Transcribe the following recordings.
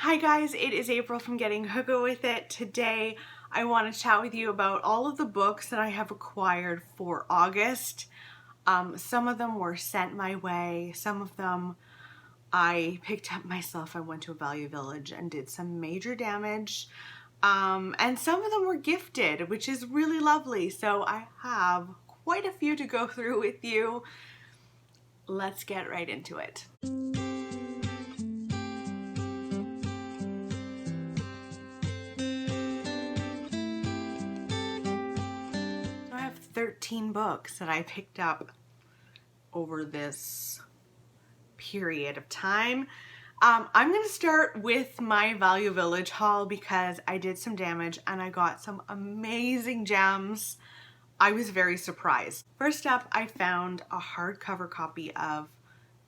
Hi guys, it is April from Getting Hookah With It. Today I want to chat with you about all of the books that I have acquired for August. Some of them were sent my way, some of them I picked up myself. I went to a value village and did some major damage. And some of them were gifted, which is really lovely. So I have quite a few to go through with you. Let's get right into it. I have 13 books that I picked up over this period of time. I'm going to start with my Value Village haul because I did some damage and I got some amazing gems. I was very surprised. First up, I found a hardcover copy of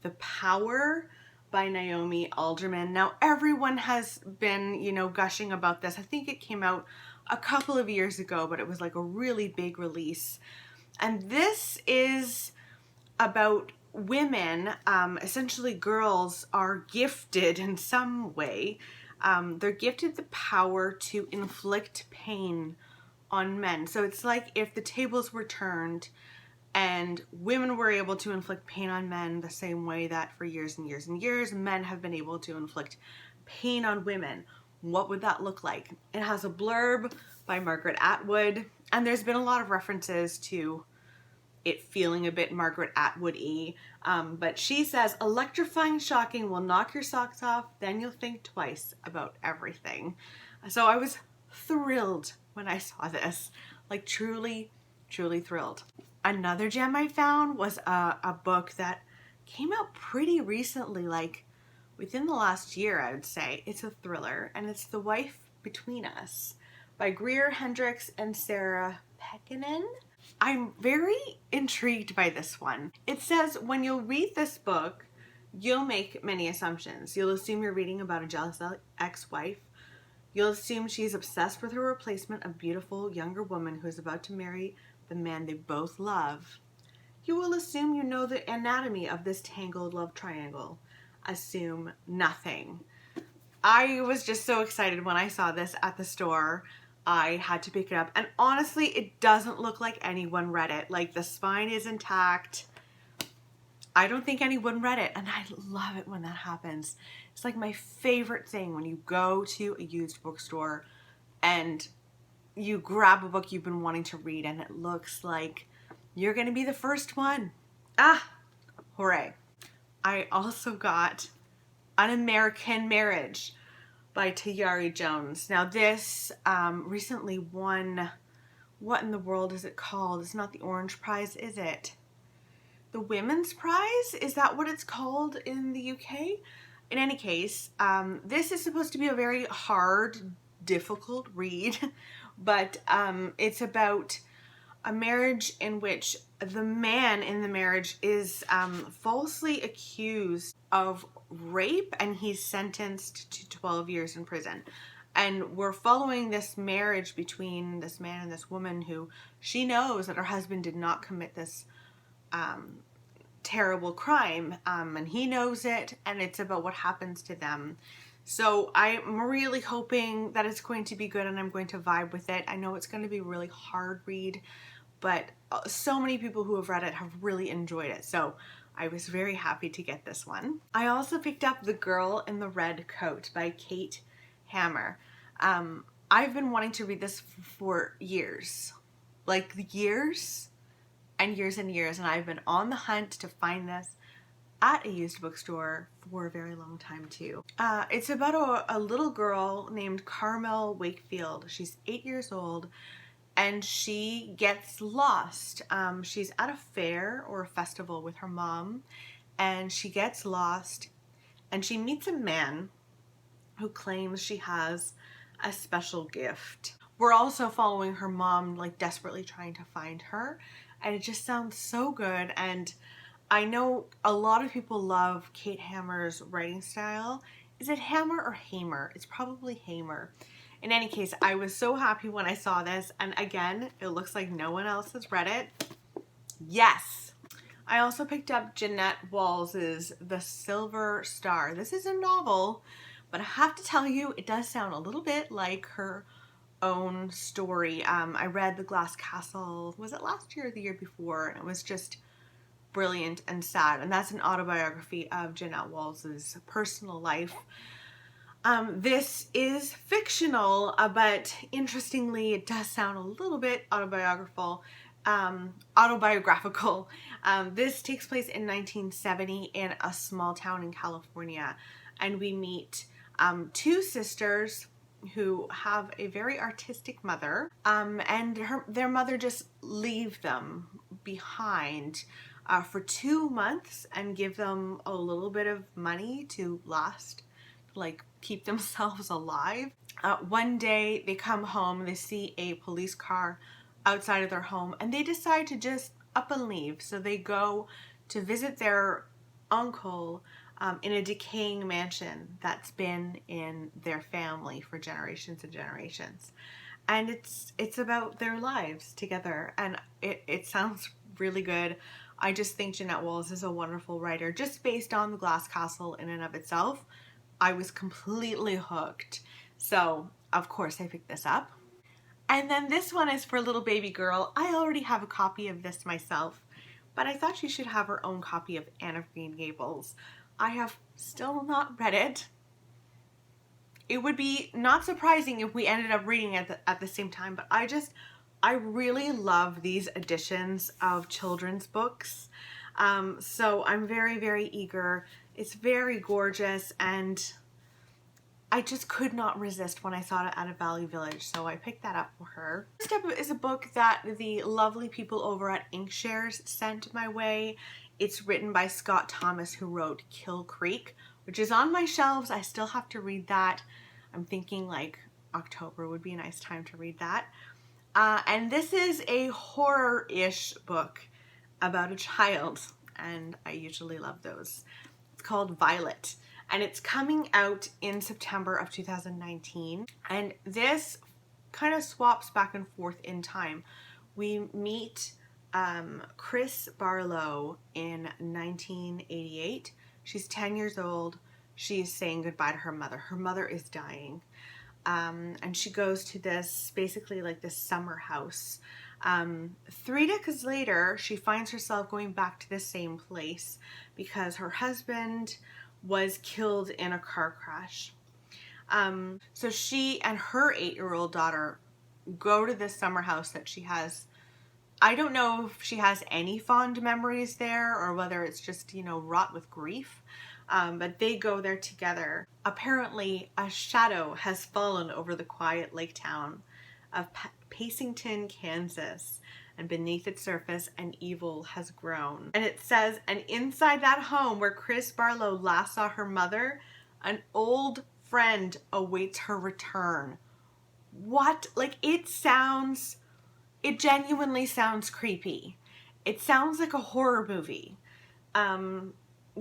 The Power by Naomi Alderman. Now, everyone has been, gushing about this. I think it came out a couple of years ago, but it was like a really big release. And this is about women, essentially girls, are gifted in some way. They're gifted the power to inflict pain on men. So it's like if the tables were turned and women were able to inflict pain on men the same way that for years and years and years men have been able to inflict pain on women. What would that look like? It has a blurb by Margaret Atwood, and there's been a lot of references to it feeling a bit Margaret Atwood-y, but she says, electrifying shocking will knock your socks off, then you'll think twice about everything. So I was thrilled when I saw this, like truly thrilled. Another gem I found was a book that came out pretty recently, like within the last year, I would say. It's a thriller, and it's The Wife Between Us by Greer Hendricks and Sarah Pekkanen. I'm very intrigued by this one. It says, when you'll read this book, you'll make many assumptions. You'll assume you're reading about a jealous ex-wife. You'll assume she's obsessed with her replacement, a beautiful younger woman who is about to marry the man they both love. You will assume you know the anatomy of this tangled love triangle. Assume nothing. I was just so excited when I saw this at the store. I had to pick it up, and honestly, it doesn't look like anyone read it. Like, the spine is intact. I don't think anyone read it, and I love it when that happens. It's like my favorite thing when you go to a used bookstore and you grab a book you've been wanting to read and it looks like you're going to be the first one. Hooray. I also got An American Marriage by Tayari Jones. Now this recently won, what in the world is it called? It's not the Orange Prize, is it? The Women's Prize? Is that what it's called in the UK? In any case, this is supposed to be a very hard, difficult read, but it's about a marriage in which the man in the marriage is falsely accused of rape, and he's sentenced to 12 years in prison. And we're following this marriage between this man and this woman who she knows that her husband did not commit this terrible crime, and he knows it, and it's about what happens to them. So I'm really hoping that it's going to be good and I'm going to vibe with it. I know it's going to be a really hard read, but so many people who have read it have really enjoyed it. So I was very happy to get this one. I also picked up The Girl in the Red Coat by Kate Hammer. I've been wanting to read this for years, like years and years and years, and I've been on the hunt to find this at a used bookstore for a very long time too. It's about a little girl named Carmel Wakefield. She's 8 years old and she gets lost. She's at a fair or a festival with her mom, and she gets lost and she meets a man who claims she has a special gift. We're also following her mom, like desperately trying to find her, and it just sounds so good. And I know a lot of people love Kate Hammer's writing style. Is it Hammer or Hamer? It's probably Hamer. In any case, I was so happy when I saw this, and again, it looks like no one else has read it. Yes! I also picked up Jeanette Walls's The Silver Star. This is a novel, But I have to tell you, it does sound a little bit like her own story. I read The Glass Castle, was it last year or the year before? And it was just brilliant and sad. And that's an autobiography of Jeanette Walls's personal life. This is fictional, but interestingly, it does sound a little bit autobiographical. This takes place in 1970 in a small town in California, and we meet two sisters who have a very artistic mother, and their mother just leave them behind for 2 months and give them a little bit of money to last, like keep themselves alive. One day they come home, they see a police car outside of their home, and they decide to just up and leave. So they go to visit their uncle in a decaying mansion that's been in their family for generations and generations. And it's about their lives together, and it sounds really good. I just think Jeanette Walls is a wonderful writer. Just based on The Glass Castle in and of itself, I was completely hooked. So, of course, I picked this up. And then this one is for a little baby girl. I already have a copy of this myself, but I thought she should have her own copy of Anne of Green Gables. I have still not read it. It would be not surprising if we ended up reading it at the same time, but I really love these editions of children's books. So I'm very, very eager. It's very gorgeous, and I just could not resist when I saw it at a Value Village, so I picked that up for her. Next up is a book that the lovely people over at Inkshares sent my way. It's written by Scott Thomas, who wrote Kill Creek, which is on my shelves. I still have to read that. I'm thinking like October would be a nice time to read that. And this is a horror-ish book about a child, and I usually love those. It's called Violet, and it's coming out in September of 2019, and this kind of swaps back and forth in time. We meet Chris Barlow in 1988. She's 10 years old. She's saying goodbye to her mother. Her mother is dying. And she goes to this, basically like this summer house. 3 decades later, she finds herself going back to the same place because her husband was killed in a car crash. So she and her 8-year-old daughter go to this summer house that she has. I don't know if she has any fond memories there or whether it's just, you know, wrought with grief. But they go there together. Apparently, a shadow has fallen over the quiet lake town of Pacington, Kansas, and beneath its surface, an evil has grown. And it says, and inside that home where Chris Barlow last saw her mother, an old friend awaits her return. What? Like, it genuinely sounds creepy. It sounds like a horror movie.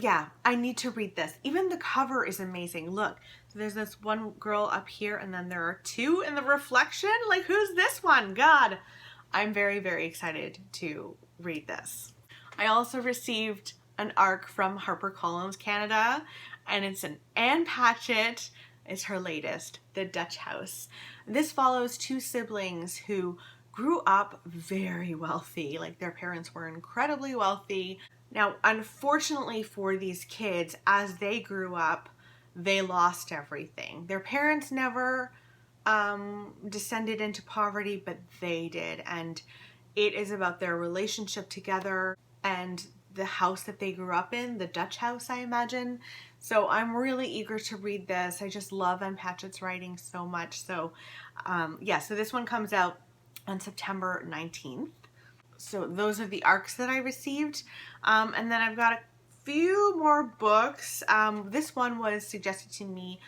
Yeah, I need to read this. Even the cover is amazing. Look, so there's this one girl up here, and then there are two in the reflection. Like, who's this one? God, I'm very, very excited to read this. I also received an ARC from HarperCollins Canada, and it's an Anne Patchett. It's her latest, The Dutch House. This follows two siblings who grew up very wealthy. Like, their parents were incredibly wealthy. Now, unfortunately for these kids, as they grew up, they lost everything. Their parents never descended into poverty, but they did. And it is about their relationship together and the house that they grew up in, the Dutch house, I imagine. So I'm really eager to read this. I just love Anne Patchett's writing so much. So yeah, so this one comes out on September 19th. So those are the ARCs that I received. And then I've got a few more books. This one was suggested to me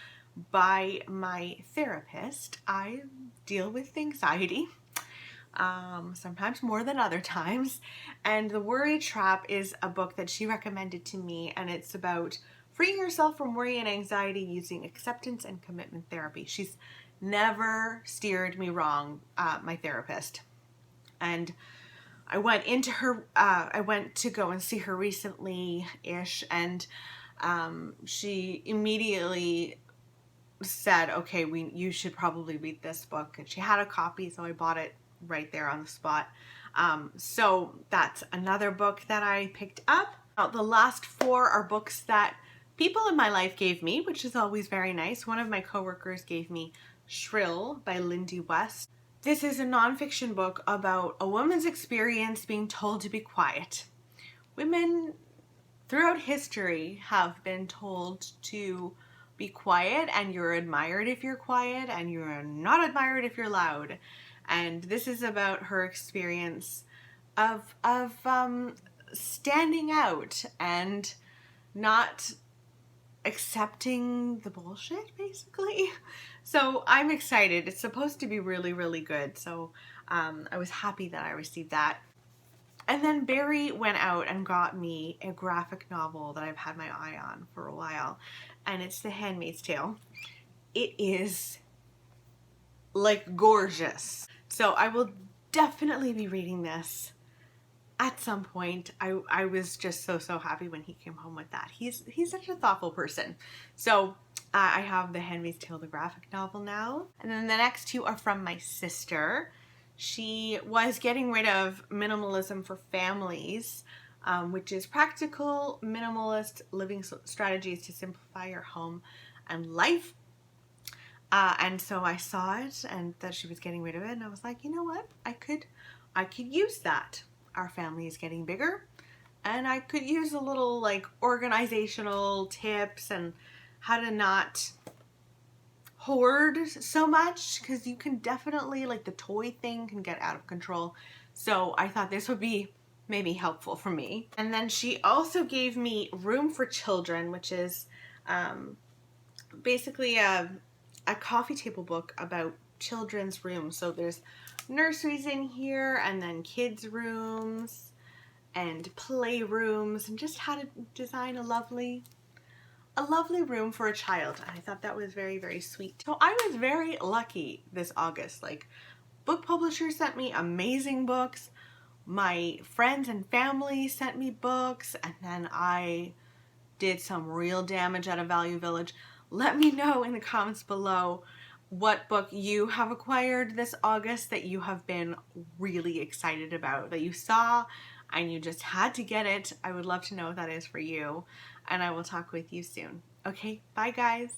by my therapist. I deal with anxiety, sometimes more than other times. And The Worry Trap is a book that she recommended to me, and it's about freeing yourself from worry and anxiety using acceptance and commitment therapy. She's never steered me wrong, my therapist. And I went into her, I went to go and see her recently-ish, and she immediately said, okay, you should probably read this book. And she had a copy, so I bought it right there on the spot. So that's another book that I picked up. The last 4 are books that people in my life gave me, which is always very nice. One of my coworkers gave me Shrill by Lindy West. This is a nonfiction book about a woman's experience being told to be quiet. Women throughout history have been told to be quiet, and you're admired if you're quiet, and you're not admired if you're loud. And this is about her experience of standing out and not accepting the bullshit, basically. So I'm excited. It's supposed to be really, really good. So I was happy that I received that. And then Barry went out and got me a graphic novel that I've had my eye on for a while. And it's The Handmaid's Tale. It is like gorgeous. So I will definitely be reading this at some point. I was just so happy when he came home with that. He's such a thoughtful person. So I have The Handmaid's Tale, the graphic novel now. And then the next 2 are from my sister. She was getting rid of Minimalism for Families, which is practical, minimalist living strategies to simplify your home and life. And so I saw it and that she was getting rid of it, and I was like, you know what? I could use that. Our family is getting bigger, and I could use a little like organizational tips and how to not hoard so much, because you can definitely, like, the toy thing can get out of control. So I thought this would be maybe helpful for me. And then she also gave me Room for Children, which is basically a coffee table book about children's rooms. So there's nurseries in here, and then kids' rooms and playrooms, and just how to design a lovely room for a child. And I thought that was very, very sweet. So I was very lucky this August. Like, book publishers sent me amazing books. My friends and family sent me books, and then I did some real damage at a Value Village. Let me know in the comments below what book you have acquired this August that you have been really excited about, that you saw and you just had to get it. I would love to know what that is for you, and I will talk with you soon. Okay, bye guys.